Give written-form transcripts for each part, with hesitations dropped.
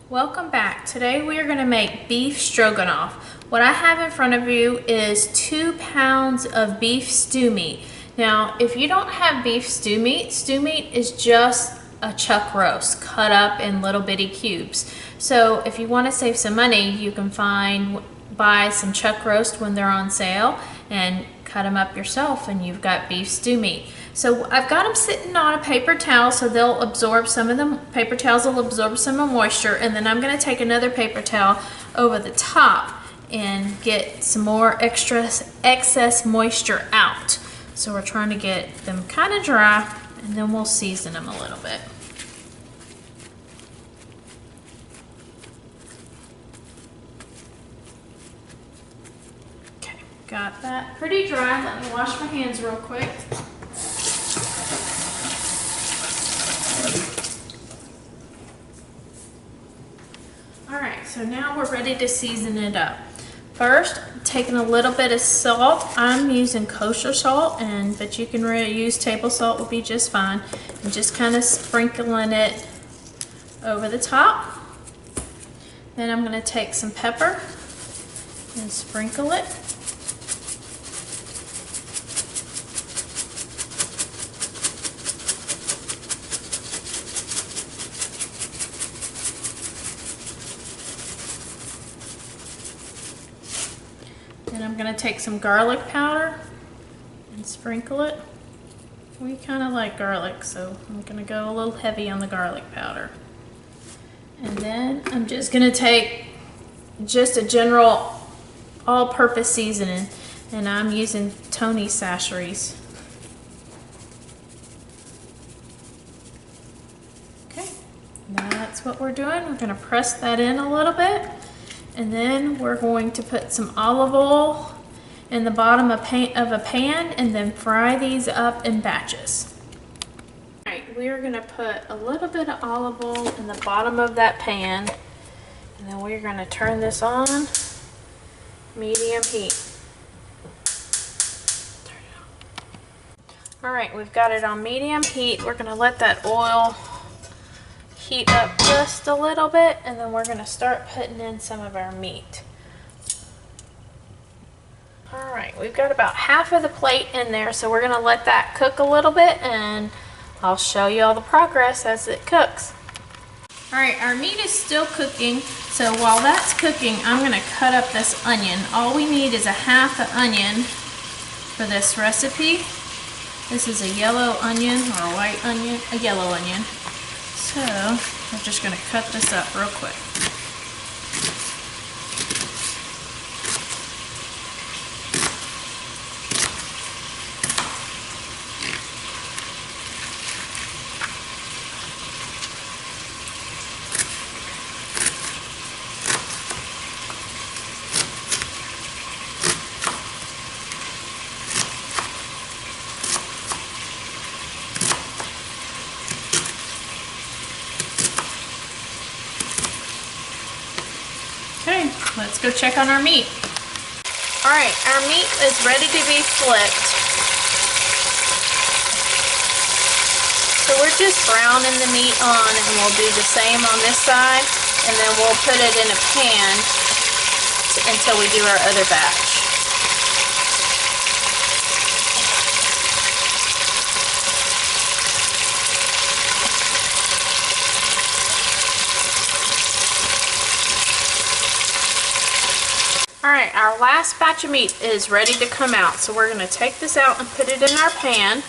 Welcome back. Today we are going to make beef stroganoff. What I have in front of you is 2 pounds of beef stew meat. Now, if you don't have beef stew meat is just a chuck roast cut up in little bitty cubes. So if you want to save some money, you can buy some chuck roast when they're on sale and cut them up yourself, and you've got beef stew meat. So I've got them sitting on a paper towel so they'll absorb some of the paper towels will absorb some of the moisture, and then I'm going to take another paper towel over the top and get some more excess moisture out. So we're trying to get them kind of dry, and then we'll season them a little bit. Okay, got that pretty dry. Let me wash my hands real quick. Alright, so now we're ready to season it up. First, taking a little bit of salt. I'm using kosher salt, but you can use table salt, would be just fine. And just kind of sprinkling it over the top. Then I'm going to take some pepper and sprinkle it. Then I'm going to take some garlic powder and sprinkle it. We kind of like garlic, so I'm going to go a little heavy on the garlic powder. And then I'm just going to take just a general all-purpose seasoning, and I'm using Tony Chachere's. Okay, that's what we're doing. We're going to press that in a little bit. And then we're going to put some olive oil in the bottom of a pan and then fry these up in batches. Alright, we are going to put a little bit of olive oil in the bottom of that pan, and then we're going to turn this on medium heat. Alright, we've got it on medium heat. We're going to let that oil heat up just a little bit, and then we're going to start putting in some of our meat. Alright, we've got about half of the plate in there, so we're going to let that cook a little bit, and I'll show you all the progress as it cooks. Alright, our meat is still cooking, so while that's cooking, I'm going to cut up this onion. All we need is a half an onion for this recipe. This is a yellow onion, or a white onion, a yellow onion. So, I'm just going to cut this up real quick. Okay, let's go check on our meat. Alright, our meat is ready to be flipped. So we're just browning the meat on, and we'll do the same on this side, and then we'll put it in a pan until we do our other batch. Alright, our last batch of meat is ready to come out, so we're going to take this out and put it in our pan.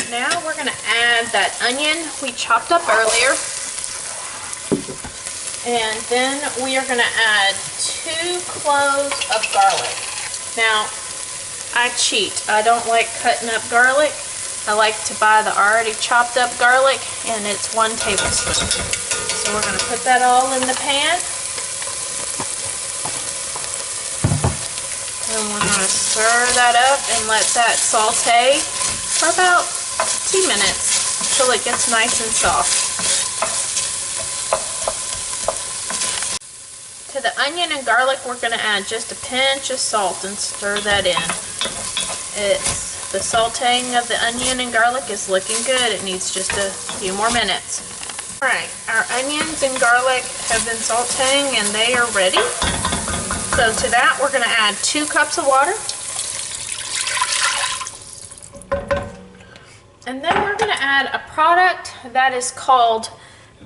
Now we're going to add that onion we chopped up earlier, and then we are going to add 2 cloves of garlic. Now, I cheat. I don't like cutting up garlic. I like to buy the already chopped up garlic, and it's 1 tablespoon. So we're going to put that all in the pan. And we're going to stir that up and let that saute for about 2 minutes until it gets nice and soft. To the onion and garlic, we're going to add just a pinch of salt and stir that in. The sauteing of the onion and garlic is looking good. It needs just a few more minutes. Alright, our onions and garlic have been sauteing and they are ready. So to that, we're going to add 2 cups of water. And then we're going to add a product that is called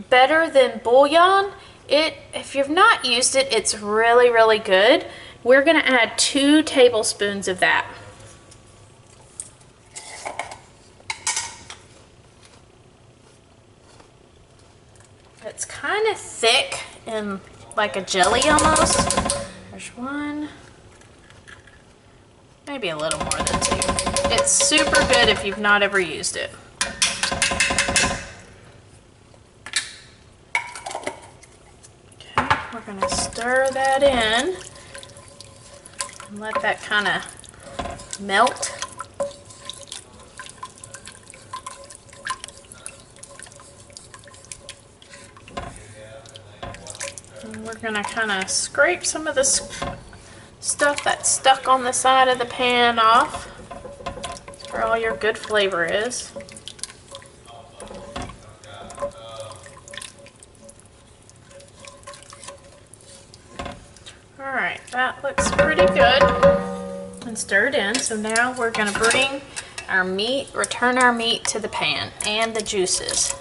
Better Than Bouillon. If you've not used it, it's really, really good. We're going to add 2 tablespoons of that. It's kind of thick and like a jelly almost. There's 1, maybe a little more than 2. It's super good if you've not ever used it. Okay, we're going to stir that in and let that kind of melt. And we're going to kind of scrape some of the stuff that's stuck on the side of the pan off. That's where all your good flavor is. Alright, that looks pretty good and stirred in. So now we're going to bring our meat, return our meat to the pan and the juices.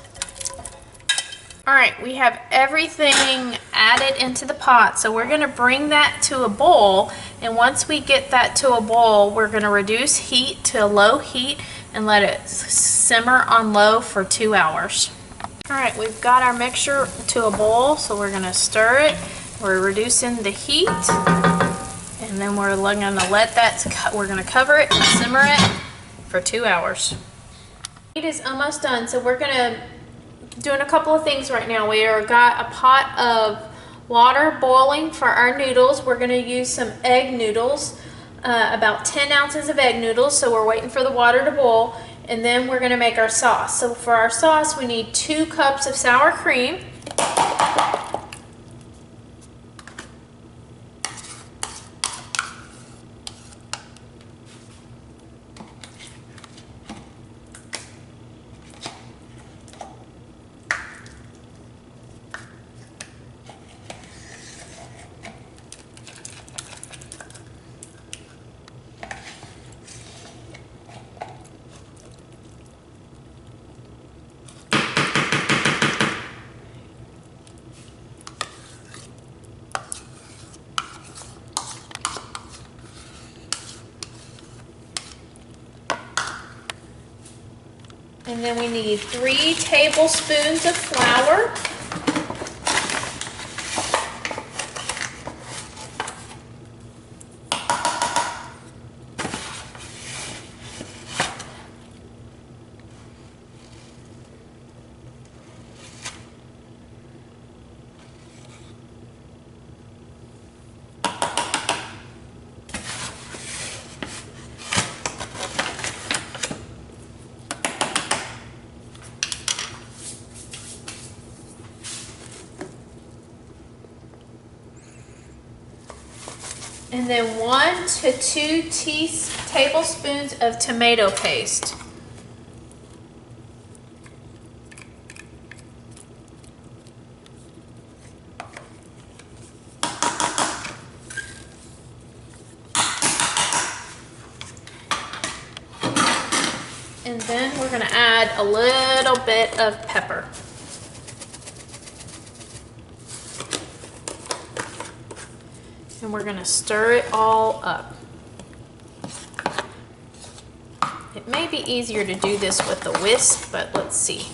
Alright, we have everything added into the pot, so we're going to bring that to a boil, and once we get that to a boil, we're going to reduce heat to a low heat and let it simmer on low for 2 hours. Alright, we've got our mixture to a boil, so we're going to stir it. We're reducing the heat, and then we're going to let that, we're going to cover it and simmer it for 2 hours. Meat is almost done, so we're going to doing a couple of things right now. We got a pot of water boiling for our noodles. We're going to use some egg noodles, about 10 ounces of egg noodles. So we're waiting for the water to boil, and then we're going to make our sauce. So for our sauce, we need 2 cups of sour cream. And then we need 3 tablespoons of flour. And then 1 to 2 tablespoons of tomato paste. And then we're going to add a little bit of pepper. And we're going to stir it all up. It may be easier to do this with a whisk, but let's see.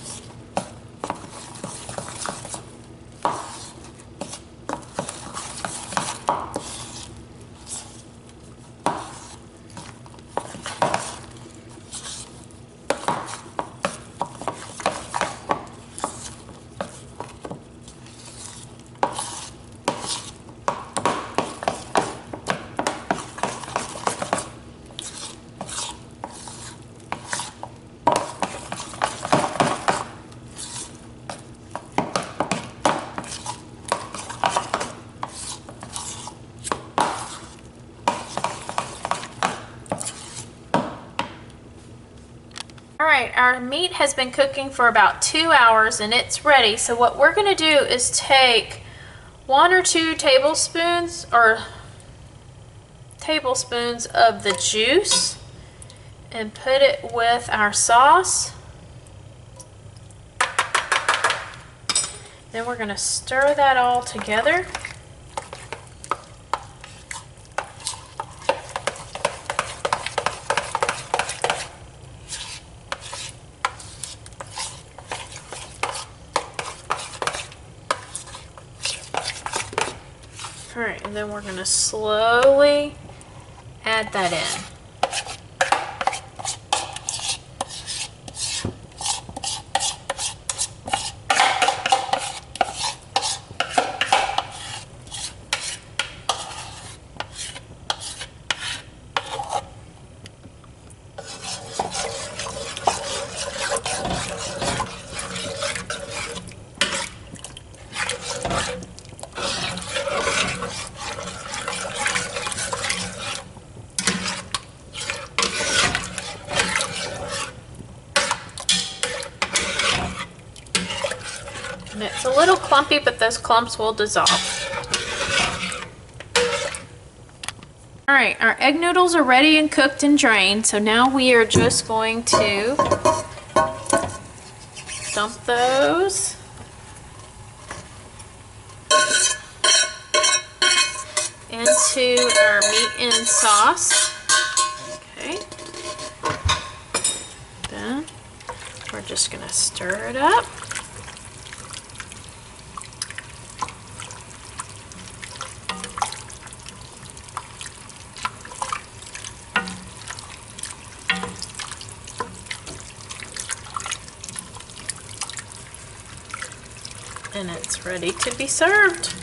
right, our meat has been cooking for about 2 hours and it's ready. So what we're gonna do is take 1 or 2 tablespoons of the juice and put it with our sauce. Then we're gonna stir that all together. All right, and then we're gonna slowly add that in. And it's a little clumpy, but those clumps will dissolve. All right, our egg noodles are ready and cooked and drained. So now we are just going to dump those into our meat and sauce. Okay. Then we're just gonna stir it up. And it's ready to be served.